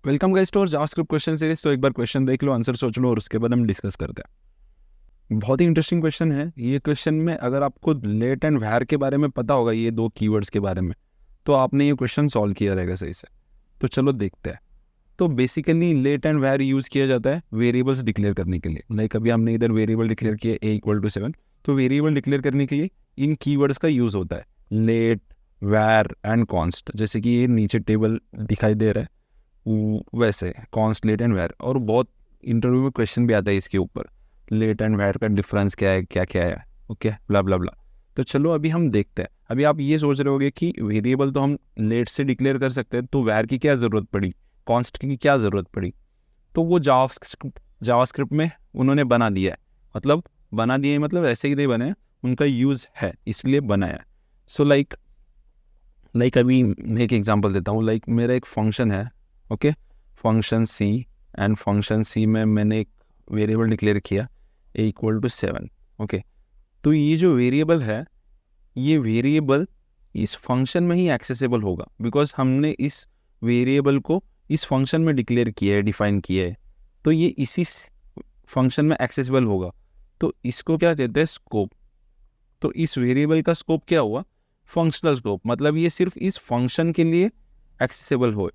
Welcome guys to JavaScript question series. तो एक बार question देख लो, आंसर सोच लो और उसके बाद हम डिस्कस करते हैं। बहुत ही इंटरेस्टिंग क्वेश्चन है ये। क्वेश्चन में अगर आपको लेट एंड वैर के बारे में पता होगा, ये दो कीवर्ड्स के बारे में, तो आपने ये क्वेश्चन सॉल्व किया रहेगा सही से। तो चलो देखते हैं। तो बेसिकली लेट एंड वैर यूज़ किया जाता है वेरिएबल्स डिक्लेयर करने के लिए। लाइक अभी हमने इधर वेरिएबल डिक्लेयर किया a = 7, तो वेरिएबल डिक्लेयर करने के लिए इन कीवर्ड्स का यूज़ होता है, लेट, वैर एंड कॉन्स्ट। जैसे कि ये नीचे टेबल दिखाई दे रहा है वैसे कॉन्स्ट, लेट एंड वैर। और बहुत इंटरव्यू में क्वेश्चन भी आता है इसके ऊपर, लेट एंड वैर का डिफरेंस क्या है, क्या क्या है, ओके, ब्ला ब्ला ब्ला। तो चलो अभी हम देखते हैं। अभी आप ये सोच रहे होगे कि वेरिएबल तो हम लेट से डिक्लेयर कर सकते हैं, तो वैर की क्या ज़रूरत पड़ी, कॉन्स्ट की क्या ज़रूरत पड़ी। तो वो जावास्क्रिप्ट में उन्होंने बना दिया है। मतलब बना दिए मतलब ऐसे ही नहीं बने हैं, उनका यूज़ है इसलिए बनाया है। सो लाइक अभी मैं एक एग्जांपल देता हूँ। लाइक मेरा एक फंक्शन है, okay, function C, and function C में मैंने एक वेरिएबल डिक्लेयर किया a = 7, ओके। तो ये जो वेरिएबल है, ये वेरिएबल इस फंक्शन में ही एक्सेसिबल होगा, बिकॉज हमने इस वेरिएबल को इस फंक्शन में डिक्लेयर किया है, डिफाइन किया है। तो ये इसी फंक्शन में एक्सेसिबल होगा। तो इसको क्या कहते हैं, स्कोप। तो इस वेरिएबल का स्कोप क्या हुआ, फंक्शनल स्कोप। मतलब ये सिर्फ इस फंक्शन के लिए एक्सेसिबल हो,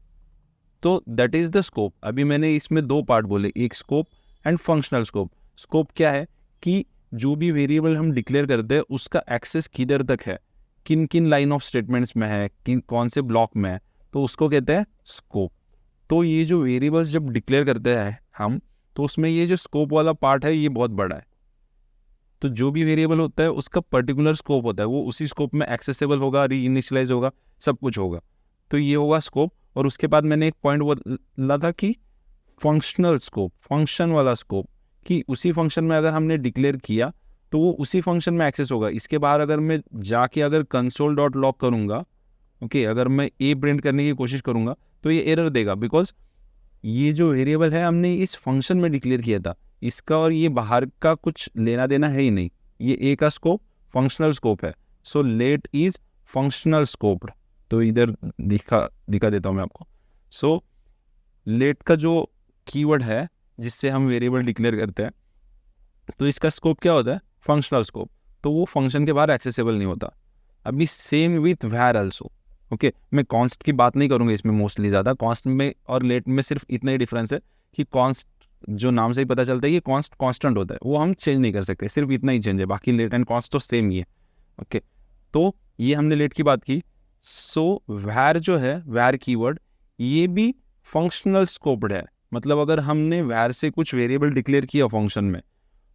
तो दैट इज द स्कोप। अभी मैंने इसमें दो पार्ट बोले, एक scope and functional scope. Scope क्या है कि जो भी वेरिएबल हम डिक्लेयर करते हैं उसका एक्सेस किधर तक है, किन किन लाइन ऑफ स्टेटमेंट्स में है, किन कौन से ब्लॉक में है, तो उसको कहते हैं स्कोप। तो ये जो वेरिएबल्स जब डिक्लेयर करते हैं हम, तो उसमें ये जो स्कोप वाला पार्ट है ये बहुत बड़ा है। तो जो भी वेरिएबल होता है उसका पर्टिकुलर स्कोप होता है, वो उसी स्कोप में एक्सेसिबल होगा, री इनिशियलाइज होगा, सब कुछ होगा। तो ये होगा स्कोप। और उसके बाद मैंने एक पॉइंट बोला था कि फंक्शनल स्कोप, फंक्शन वाला स्कोप, कि उसी फंक्शन में अगर हमने डिक्लेयर किया तो वो उसी फंक्शन में एक्सेस होगा। इसके बाहर अगर मैं जाके अगर console.log करूँगा, ओके, अगर मैं ए प्रिंट करने की कोशिश करूँगा तो ये एरर देगा, बिकॉज ये जो वेरिएबल है हमने इस फंक्शन में डिक्लेयर किया था, इसका और ये बाहर का कुछ लेना देना है ही नहीं। ये ए का स्कोप फंक्शनल स्कोप है। So let is functional scoped. तो इधर दिखा देता हूँ मैं आपको। सो लेट का जो कीवर्ड है जिससे हम वेरिएबल डिक्लेयर करते हैं, तो इसका स्कोप क्या होता है, फंक्शनल स्कोप। तो वो फंक्शन के बाहर एक्सेसिबल नहीं होता। अभी सेम विथ वैर आल्सो, ओके। मैं कॉन्स्ट की बात नहीं करूँगा इसमें मोस्टली ज़्यादा। कॉन्स्ट में और लेट में सिर्फ इतना ही डिफरेंस है कि कॉन्स्ट जो नाम से ही पता चलता है कि कॉन्स्ट कांस्टेंट होता है, वो हम चेंज नहीं कर सकते, सिर्फ इतना ही चेंज है। बाकी लेट एंड कॉन्स्ट तो सेम ही है, ओके। तो ये हमने लेट की बात की। सो वैर जो है, वैर कीवर्ड, ये भी फंक्शनल स्कोप्ड है। मतलब अगर हमने वैर से कुछ वेरिएबल डिक्लेयर किया फंक्शन में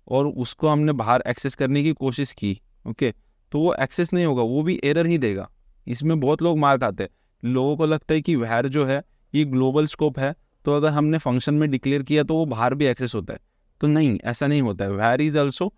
और उसको हमने बाहर एक्सेस करने की कोशिश की, ओके, तो वो एक्सेस नहीं होगा, वो भी एरर ही देगा। इसमें बहुत लोग मार खाते हैं। लोगों को लगता है कि वैर जो है ये ग्लोबल स्कोप है, तो अगर हमने फंक्शन में डिक्लेयर किया तो वो बाहर भी एक्सेस होता है। तो नहीं, ऐसा नहीं होता है। वैर इज ऑल्सो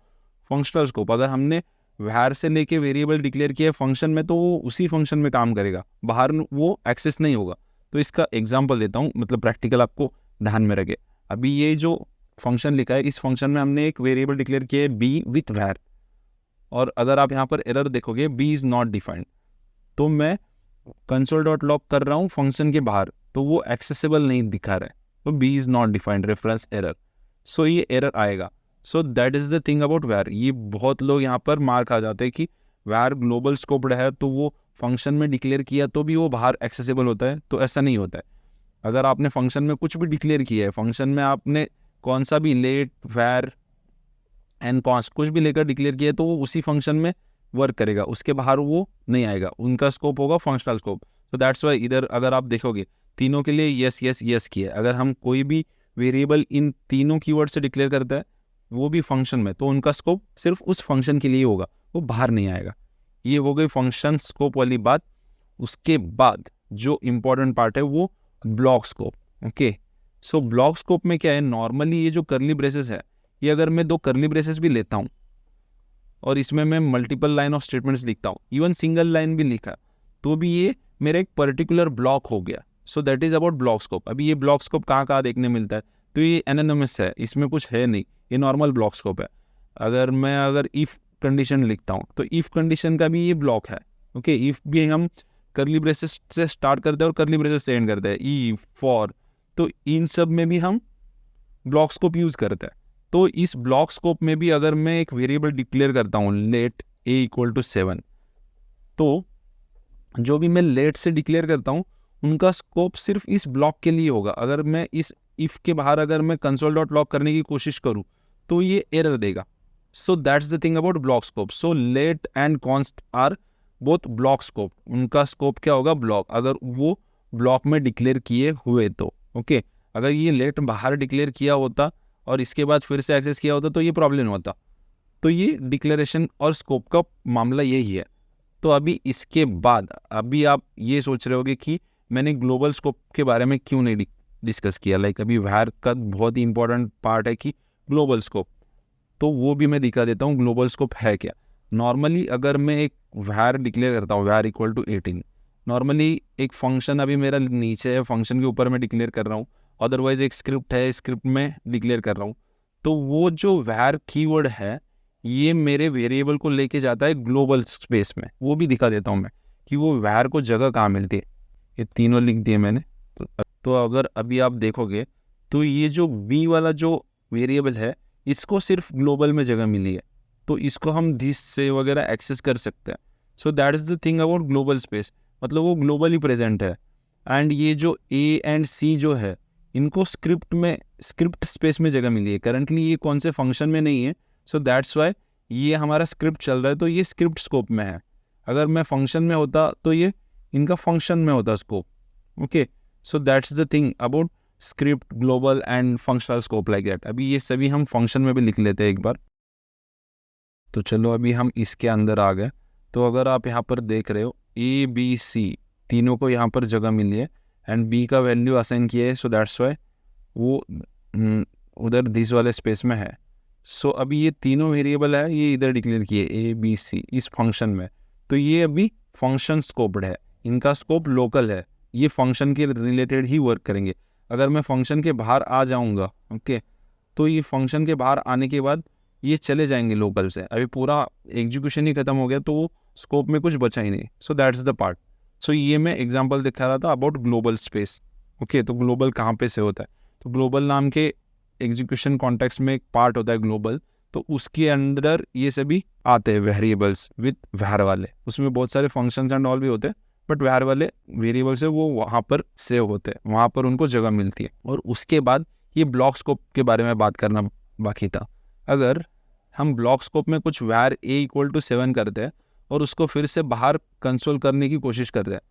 फंक्शनल स्कोप। अगर हमने वैर से लेके वेरिएबल डिक्लेयर किया है फंक्शन में, तो वो उसी फंक्शन में काम करेगा, बाहर वो एक्सेस नहीं होगा। तो इसका एग्जाम्पल देता हूँ, मतलब प्रैक्टिकल आपको ध्यान में रखे। अभी ये जो फंक्शन लिखा है, इस फंक्शन में हमने एक वेरिएबल डिक्लेयर किया है बी विथ वैर, और अगर आप यहाँ पर एरर देखोगे बी इज नॉट डिफाइंड, तो मैं console.log कर रहा हूँ फंक्शन के बाहर, तो वो एक्सेसिबल नहीं दिखा रहा है, तो B is not defined, reference error. So ये एरर आएगा। So that is the thing about var. ये बहुत लोग यहाँ पर मार खा जाते हैं कि वैर ग्लोबल स्कोप्ड है, तो वो फंक्शन में डिक्लेयर किया तो भी वो बाहर एक्सेसिबल होता है। तो ऐसा नहीं होता है। अगर आपने फंक्शन में कुछ भी डिक्लेयर किया है, फंक्शन में आपने कौन सा भी लेट, वैर एंड कॉन्स्ट कुछ भी लेकर डिक्लेयर किया है, तो वो उसी फंक्शन में वर्क करेगा, उसके बाहर वो नहीं आएगा। उनका स्कोप होगा फंक्शनल स्कोप। तो दैट्स वाई इधर अगर आप देखोगे तीनों के लिए यस यस यस किया है। अगर हम कोई भी वेरिएबल इन तीनों कीवर्ड से डिक्लेयर करता है, वो भी फंक्शन में, तो उनका स्कोप सिर्फ उस फंक्शन के लिए होगा, वो बाहर नहीं आएगा। ये हो गई फंक्शन स्कोप वाली बात। उसके बाद जो इम्पोर्टेंट पार्ट है वो block scope, okay. So block scope में क्या है, नॉर्मली ये जो कर्ली ब्रेसेस है, ये अगर मैं दो कर्ली ब्रेसेस भी लेता हूँ और इसमें मैं मल्टीपल लाइन ऑफ स्टेटमेंट्स लिखता हूँ, इवन सिंगल लाइन भी लिखा, तो भी ये मेरा एक पर्टिकुलर ब्लॉक हो गया। सो that is about block scope. अभी ये ब्लॉक स्कोप कहाँ कहाँ देखने मिलता है, तो ये एनोनिमस है, इसमें कुछ है नहीं, ये नॉर्मल ब्लॉक स्कोप है। अगर इफ कंडीशन लिखता हूँ, तो इफ कंडीशन का भी ये ब्लॉक है, ओके। इफ भी हम कर्ली ब्रेसेस से स्टार्ट करते हैं और कर्ली ब्रेसेस से एंड करते हैं, ई फॉर, तो इन सब में भी हम ब्लॉक स्कोप यूज़ करते हैं। तो इस ब्लॉक स्कोप में भी अगर मैं एक वेरिएबल डिक्लेयर करता हूँ लेट ए इक्वल टू 7, तो जो भी मैं लेट से डिक्लेयर करता हूँ उनका स्कोप सिर्फ इस ब्लॉक के लिए होगा। अगर मैं इस इफ़ के बाहर अगर मैं कंसोल डॉट लॉग करने की कोशिश करूँ तो ये एरर देगा। So that's the thing about block scope. So let and const are both block scope. उनका स्कोप क्या होगा? ब्लॉक, अगर वो ब्लॉक में डिक्लेयर किए हुए तो ओके। अगर ये लेट बाहर डिक्लेयर किया होता और इसके बाद फिर से एक्सेस किया होता तो ये प्रॉब्लम होता। तो ये डिक्लेरेशन और स्कोप का मामला यही है। तो अभी इसके बाद अभी आप ये सोच रहे होगे कि मैंने ग्लोबल स्कोप के बारे में क्यों नहीं डिस्कस किया। लाइक अभी वैर का बहुत ही इंपॉर्टेंट पार्ट है कि ग्लोबल स्कोप, तो वो भी मैं दिखा देता हूँ ग्लोबल स्कोप है क्या। नॉर्मली अगर मैं एक वैर डिक्लेयर करता हूँ वैर इक्वल टू 18, नॉर्मली एक फंक्शन अभी मेरा नीचे है, फंक्शन के ऊपर मैं डिक्लेयर कर रहा हूँ, अदरवाइज एक स्क्रिप्ट है, स्क्रिप्ट में डिक्लेयर कर रहा हूँ। तो वो जो वैर कीवर्ड है ये मेरे वेरिएबल को लेके जाता है ग्लोबल स्पेस में। वो भी दिखा देता हूँ मैं कि वो वैर को जगह कहाँ मिलती है। ये तीनों लिख दिए मैंने। तो अगर अभी आप देखोगे तो ये जो बी वाला जो वेरिएबल है इसको सिर्फ ग्लोबल में जगह मिली है, तो इसको हम दिस से वगैरह एक्सेस कर सकते हैं। So that is the thing about global space, मतलब वो ग्लोबली प्रेजेंट है। एंड ये जो ए एंड सी जो है इनको स्क्रिप्ट स्पेस में जगह मिली है। करंटली ये कौन से फंक्शन में नहीं है, सो दैट्स वाई ये हमारा स्क्रिप्ट चल रहा है, तो ये स्क्रिप्ट स्कोप में है। अगर मैं फंक्शन में होता तो ये इनका फंक्शन में होता scope. Okay, so that's the thing about script, global and functional scope like that. अभी ये सभी हम फंक्शन में भी लिख लेते हैं एक बार। तो चलो अभी हम इसके अंदर आ गए। तो अगर आप यहाँ पर देख रहे हो ए बी सी तीनों को यहाँ पर जगह मिली है एंड बी का वैल्यू असाइन किया है, सो दैट्स वाई वो उधर दिस वाले स्पेस में है। सो अभी ये तीनों वेरिएबल है ये इधर डिक्लेयर किए ए बी सी इस फंक्शन में, तो ये अभी फंक्शन स्कोप्ड है, इनका स्कोप लोकल है, ये फंक्शन के रिलेटेड ही वर्क करेंगे। अगर मैं फंक्शन के बाहर आ जाऊंगा ओके, तो ये फंक्शन के बाहर आने के बाद ये चले जाएंगे लोकल से। अभी पूरा एग्जीक्यूशन ही खत्म हो गया तो वो स्कोप में कुछ बचा ही नहीं। So that's the part. So ये मैं एग्जांपल दिखा रहा था अबाउट ग्लोबल स्पेस। ओके, तो ग्लोबल कहाँ पे से होता है? तो ग्लोबल नाम के एग्जीक्यूशन कॉन्टेक्स्ट में एक पार्ट होता है ग्लोबल, तो उसके अंदर ये सभी आते हैं वेरिएबल्स विद वैर वाले। उसमें बहुत सारे फंक्शंस एंड ऑल भी होते हैं, बट वैर वाले वेरिएबल्स है वो वहाँ पर सेव होते हैं, वहाँ पर उनको जगह मिलती है। और उसके बाद ये ब्लॉक स्कोप के बारे में बात करना बाकी था। अगर हम ब्लॉक स्कोप में कुछ वैर ए इक्वल टू 7 करते हैं और उसको फिर से बाहर कंसोल करने की कोशिश करते हैं,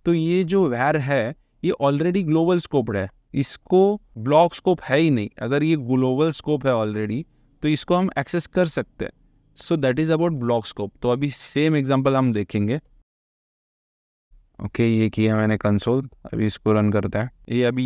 तो ये जो वैर है ये ऑलरेडी ग्लोबल स्कोप्ड है, इसको ब्लॉक स्कोप है ही नहीं। अगर ये ग्लोबल स्कोप है ऑलरेडी तो इसको हम एक्सेस कर सकते हैं। सो that is about block scope. तो अभी सेम एग्जांपल हम देखेंगे। ओके, ये किया मैंने कंसोल, अभी इसको रन करता है। ये अभी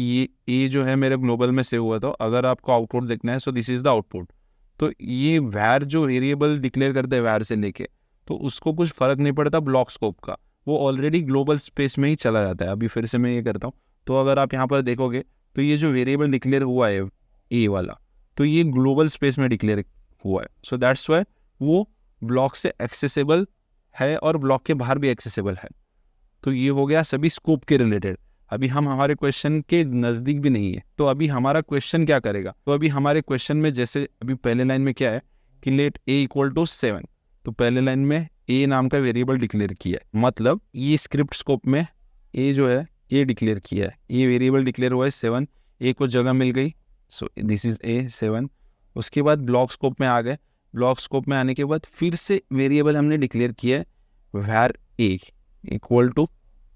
ये जो है मेरे ग्लोबल में सेव हुआ, तो अगर आपको आउटपुट देखना है so this is the output. तो ये वैर जो वेरिएबल डिक्लेयर करते हैं वैर से लेके, तो उसको कुछ फर्क नहीं पड़ता ब्लॉक स्कोप का, वो ऑलरेडी ग्लोबल स्पेस में ही चला जाता है। अभी फिर से मैं ये करता हूँ, तो अगर आप यहाँ पर देखोगे तो ये जो वेरिएबल डिक्लेयर हुआ है ए वाला, तो ये ग्लोबल स्पेस में डिक्लेयर हुआ है। सो दैट्स वाई वो ब्लॉक से एक्सेसिबल है और ब्लॉक के बाहर भी एक्सेसिबल है। तो ये हो गया सभी स्कोप के रिलेटेड। अभी हम हमारे क्वेश्चन के नज़दीक भी नहीं है, तो अभी हमारा क्वेश्चन क्या करेगा? तो अभी हमारे क्वेश्चन में जैसे अभी पहले लाइन में क्या है कि लेट ए इक्वल टू 7, तो पहले लाइन में ए नाम का वेरिएबल डिक्लेयर किया है, मतलब ये स्क्रिप्ट स्कोप में ए जो है ये डिक्लेयर किया है, ये वेरिएबल डिक्लेयर हुआ है 7, ए को जगह मिल गई, सो दिस इज ए 7। उसके बाद ब्लॉक स्कोप में आ गए, ब्लॉक स्कोप में आने के बाद फिर से वेरिएबल हमने डिक्लेयर किया है वैर ए इक्वल टू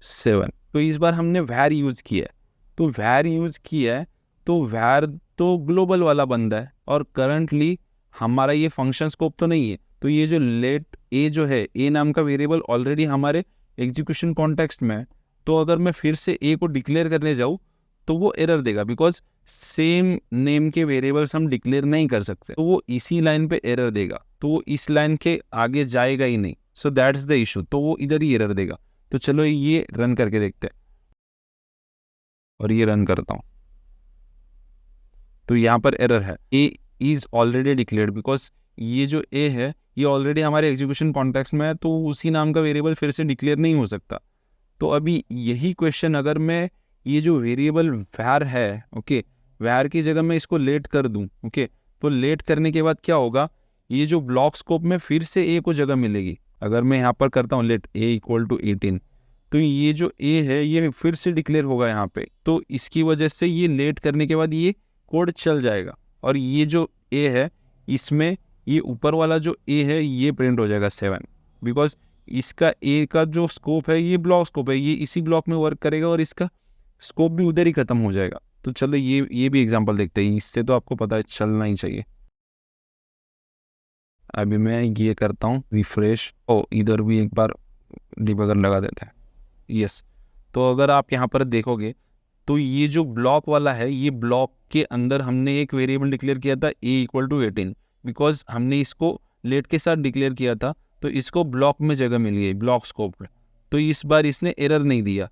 7। तो इस बार हमने वैर यूज़ किया है, तो वैर यूज़ किया है तो वैर तो ग्लोबल वाला बंदा है और करंटली हमारा ये फंक्शन स्कोप तो नहीं है। तो ये जो लेट ए जो है ए नाम का वेरिएबल ऑलरेडी हमारे एग्जीक्यूशन कॉन्टेक्स्ट में है, तो अगर मैं फिर से ए को डिक्लेयर करने जाऊँ तो वो एरर देगा, बिकॉज सेम नेम के वेरिएबल्स हम डिक्लेयर नहीं कर सकते, तो वो इसी लाइन पे एरर देगा, तो वो इस लाइन के आगे जाएगा ही नहीं। सो दैट्स द इशू, तो वो इधर ही एरर देगा। तो चलो ये रन करके देखते हैं, और ये रन करता हूँ तो यहाँ पर एरर है, ए इज ऑलरेडी डिक्लेयर्ड, बिकॉज ये जो ए है ये ऑलरेडी हमारे एग्जीक्यूशन कॉन्टेक्स्ट में है, तो उसी नाम का वेरिएबल फिर से डिक्लेयर नहीं हो सकता। तो अभी यही क्वेश्चन अगर मैं ये जो वेरिएबल var है, ओके, var की जगह मैं इसको लेट कर दूं, ओके, तो लेट करने के बाद क्या होगा, ये जो ब्लॉक स्कोप में फिर से a को जगह मिलेगी। अगर मैं यहाँ पर करता हूँ लेट a इक्वल टू 18, तो ये जो a है ये फिर से डिक्लेयर होगा यहाँ पे, तो इसकी वजह से ये लेट करने के बाद ये कोड चल जाएगा, और ये जो a है इसमें ये ऊपर वाला जो a है ये प्रिंट हो जाएगा 7, बिकॉज इसका a का जो स्कोप है ये ब्लॉक स्कोप है, ये इसी ब्लॉक में वर्क करेगा और इसका स्कोप भी उधर ही खत्म हो जाएगा। तो चलो ये भी एग्जांपल देखते हैं, इससे तो आपको पता है चलना ही चाहिए। अभी मैं ये करता हूँ रिफ्रेश, ओ इधर भी एक बार डिबगर लगा देता है, यस। तो अगर आप यहाँ पर देखोगे तो ये जो ब्लॉक वाला है, ये ब्लॉक के अंदर हमने एक वेरिएबल डिक्लेयर किया था a इक्वल टू 18, बिकॉज हमने इसको लेट के साथ डिक्लेयर किया था, तो इसको ब्लॉक में जगह मिल गई, ब्लॉक स्कोप में, तो इस बार इसने एरर नहीं दिया।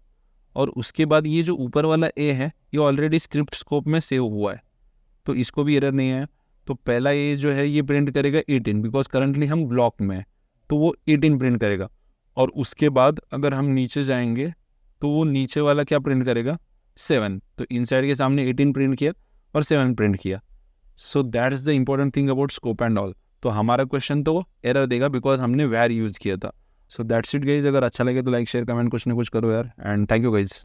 और उसके बाद ये जो ऊपर वाला a है ये ऑलरेडी स्क्रिप्ट स्कोप में सेव हुआ है, तो इसको भी एरर नहीं आया। तो पहला a जो है ये प्रिंट करेगा 18, बिकॉज करंटली हम ब्लॉक में है, तो वो 18 प्रिंट करेगा। और उसके बाद अगर हम नीचे जाएंगे तो वो नीचे वाला क्या प्रिंट करेगा, 7, तो इनसाइड के सामने 18 प्रिंट किया और 7 प्रिंट किया। सो that is the important thing about scope and all. तो हमारा क्वेश्चन तो एरर देगा बिकॉज हमने वैर यूज़ किया था। सो दैट्स इट गाइज, अगर अच्छा लगे तो लाइक शेयर कमेंट कुछ ना कुछ करो यार, एंड थैंक यू गाइज।